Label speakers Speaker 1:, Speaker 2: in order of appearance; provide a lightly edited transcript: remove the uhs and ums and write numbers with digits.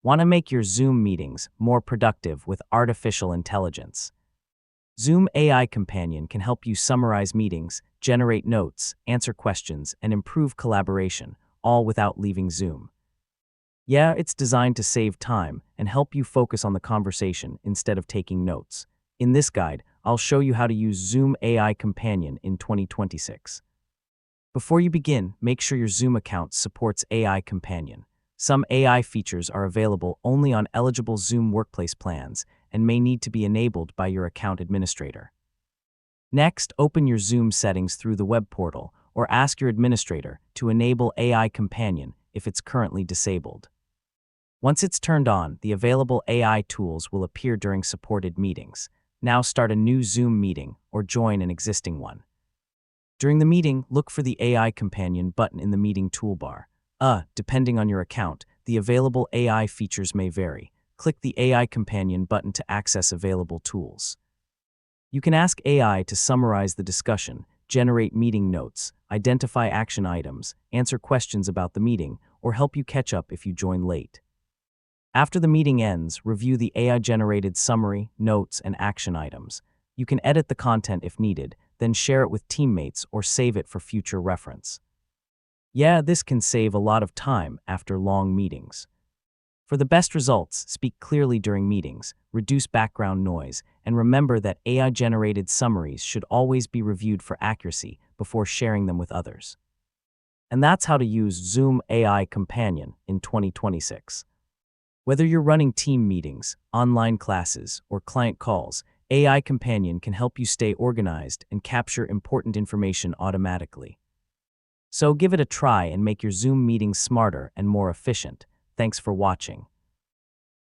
Speaker 1: Want to make your Zoom meetings more productive with artificial intelligence? Zoom AI Companion can help you summarize meetings, generate notes, answer questions, and improve collaboration, all without leaving Zoom. Yeah, it's designed to save time and help you focus on the conversation instead of taking notes. In this guide, I'll show you how to use Zoom AI Companion in 2026. Before you begin, make sure your Zoom account supports AI Companion. Some AI features are available only on eligible Zoom Workplace plans and may need to be enabled by your account administrator. Next, open your Zoom settings through the web portal or ask your administrator to enable AI Companion if it's currently disabled. Once it's turned on, the available AI tools will appear during supported meetings. Now start a new Zoom meeting or join an existing one. During the meeting, look for the AI Companion button in the meeting toolbar. Depending on your account, the available AI features may vary. Click the AI Companion button to access available tools. You can ask AI to summarize the discussion, generate meeting notes, identify action items, answer questions about the meeting, or help you catch up if you join late. After the meeting ends, review the AI-generated summary, notes, and action items. You can edit the content if needed, then share it with teammates or save it for future reference. Yeah, this can save a lot of time after long meetings. For the best results, speak clearly during meetings, reduce background noise, and remember that AI-generated summaries should always be reviewed for accuracy before sharing them with others. And that's how to use Zoom AI Companion in 2026. Whether you're running team meetings, online classes, or client calls, AI Companion can help you stay organized and capture important information automatically. So give it a try and make your Zoom meetings smarter and more efficient. Thanks for watching.